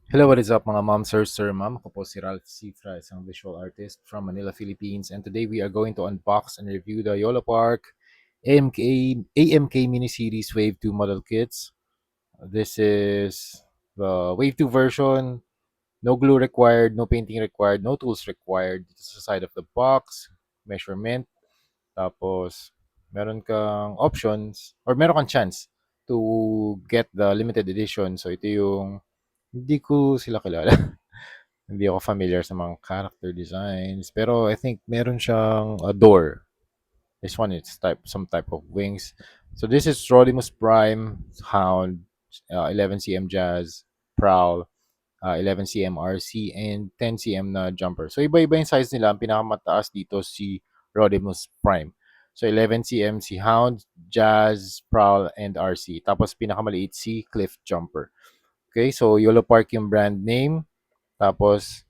Hello, what is up mga mom, sir, ma'am? Ako po si Ralph Cifra, isang visual artist from Manila, Philippines. And today we are going to unbox and review the Yolo Park AMK miniseries Wave 2 model kits. This is the Wave 2 version. No glue required, no painting required, no tools required. This is the side of the box, measurement. Tapos, meron kang options or meron kang chance to get the limited edition. So, ito yung hindi ko sila kilala. Hindi ako familiar sa mga character designs. Pero I think meron siyang a door. This one is some type of wings. So this is Rodimus Prime, Hound, 11 cm Jazz, Prowl, 11 cm RC, and 10 cm na jumper. So iba-iba yung size nila. Ang pinakamataas dito si Rodimus Prime. So 11 cm si Hound, Jazz, Prowl, and RC. Tapos pinakamaliit si Cliff Jumper. Okay, so Yolo Park yung brand name. Tapos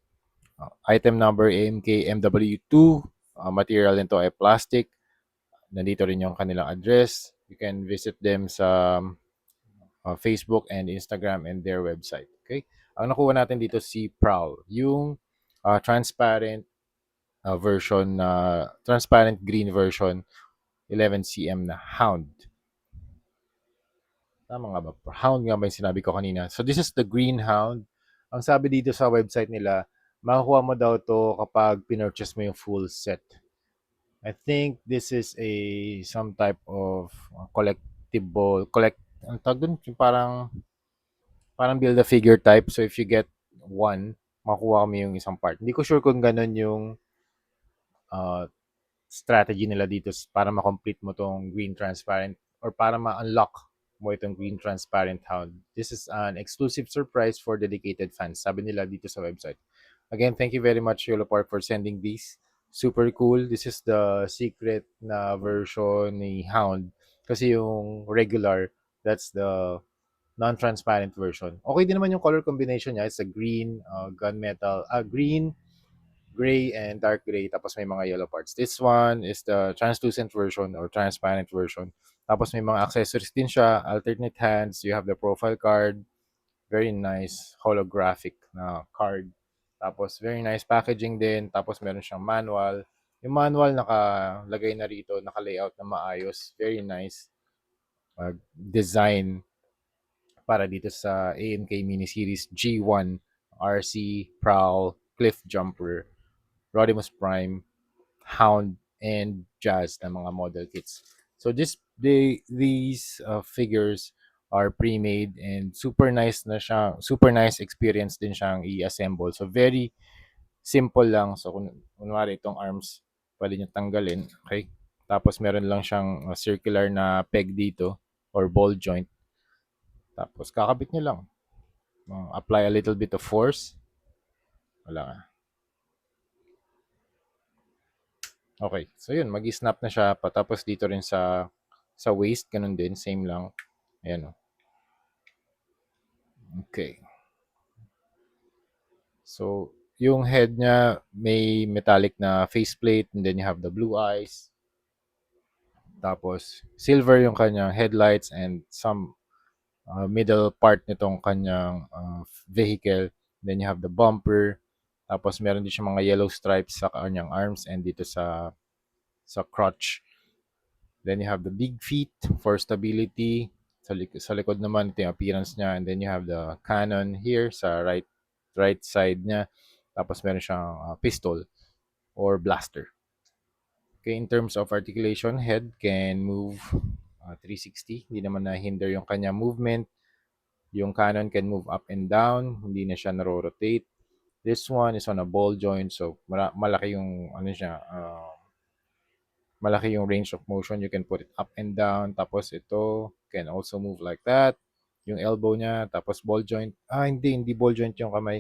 item number AMK MW2. Material nito ay plastic. Nandito rin yung kanilang address. You can visit them sa Facebook and Instagram and their website. Okay? Ang nakuha natin dito si Prowl, yung transparent version transparent green version 11 cm na Hound. Tama nga ba? Hound nga ba yung sinabi ko kanina? So this is the Green Hound. Ang sabi dito sa website nila, makukuha mo daw to kapag pinurchase mo yung full set. I think this is a some type of ang tawag dun, yung parang build a figure type. So if you get one, makuha mo yung isang part. Hindi ko sure kung ganun yung uh, strategy nila dito para ma-complete mo tong green transparent or para ma-unlock mo itong green transparent hound. This is an exclusive surprise for dedicated fans. Sabi nila dito sa website. Again, thank you very much, Yolo Park, for sending these. Super cool. This is the secret na version ni Hound. Kasi yung regular, that's the non-transparent version. Okay din naman yung color combination niya. It's a green, gunmetal, green, gray, and dark gray. Tapos may mga yellow parts. This one is the translucent version or transparent version. Tapos may mga accessories din siya. Alternate hands. You have the profile card. Very nice holographic na card. Tapos very nice packaging din. Tapos meron siyang manual. Yung manual nakalagay na rito, naka-layout na maayos. Very nice design para dito sa AMK miniseries G1, RC, Prowl, Cliff Jumper, Rodimus Prime, Hound, and Jazz na mga model kits. So these figures are pre-made and super nice na siya, super nice experience din siyang i-assemble. So very simple lang. So kunwari itong arms, pwede niyo tanggalin, okay? Tapos meron lang siyang circular na peg dito or ball joint. Tapos kakabit niyo lang. Apply a little bit of force. Wala nga. Okay. So yun, mag-snap na siya. Patapos dito rin sa waist, ganun din, same lang. Ayan o. Okay. So, yung head niya may metallic na faceplate and then you have the blue eyes. Tapos, silver yung kanyang headlights and some middle part nitong kanyang vehicle. Then you have the bumper. Tapos, meron din siya mga yellow stripes sa kanyang arms and dito sa crotch. Then you have the big feet for stability. Sa likod naman, ito yung appearance niya. And then you have the cannon here sa right side niya. Tapos meron siyang pistol or blaster. Okay, in terms of articulation, head can move 360. Hindi naman na-hinder yung kanya movement. Yung cannon can move up and down. Hindi na siya naro-rotate. This one is on a ball joint. So, malaki yung, ano siya, malaki yung range of motion. You can put it up and down. Tapos ito, can also move like that. Yung elbow niya, tapos ball joint. Hindi ball joint yung kamay.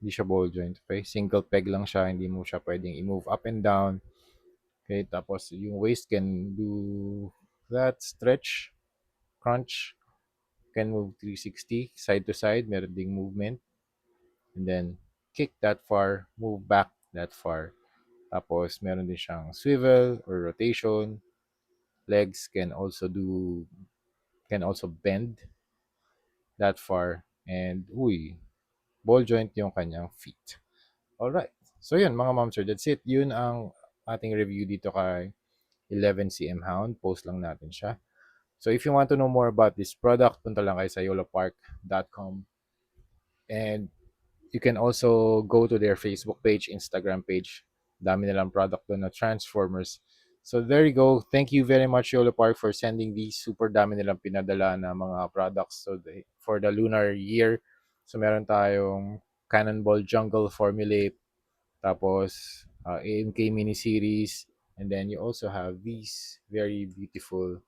Hindi siya ball joint. Okay? Single peg lang siya. Hindi mo siya pwedeng i-move up and down. Okay? Tapos yung waist can do that. Stretch, crunch. Can move 360, side to side. Meron ding movement. And then, kick that far, move back that far. Tapos, meron din siyang swivel or rotation. Legs can also bend that far And, ball joint yung kanyang feet. Alright. So, yun, mga ma'am sir, that's it. Yun ang ating review dito kay 11cm Hound. Post lang natin siya. So, if you want to know more about this product, punta lang kayo sa yolopark.com. And you can also go to their Facebook page, Instagram page. Dami nilang product doon na Transformers. So there you go. Thank you very much, Yolo Park, for sending these super dami nilang pinadala na mga products for the lunar year. So meron tayong Cannonball Jungle Formulate, tapos AMK miniseries, and then you also have these very beautiful,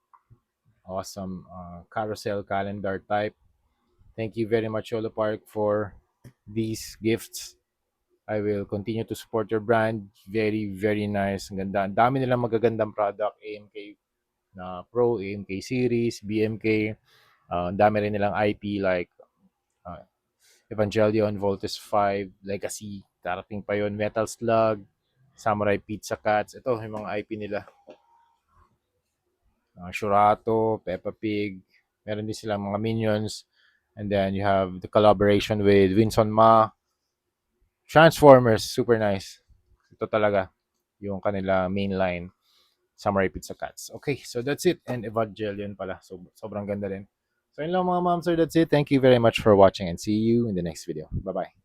awesome carousel calendar type. Thank you very much, Yolo Park, for these gifts. I will continue to support your brand. Very, very nice. Ang ganda. Ang dami nilang magagandang product. AMK na Pro, AMK Series, BMK. Ang dami rin nilang IP like uh, Evangelion, Voltes 5, Legacy. Darating pa yon, Metal Slug, Samurai Pizza Cats. Ito, yung mga IP nila. Shurato, Peppa Pig. Meron din silang mga minions. And then you have the collaboration with Winson Ma. Transformers, super nice. Ito talaga yung kanila main line, Samurai Pizza Cats. Okay, so that's it. And Evangelion pala. So, sobrang ganda din. So, yun lang mga ma'am sir, that's it. Thank you very much for watching and see you in the next video. Bye-bye.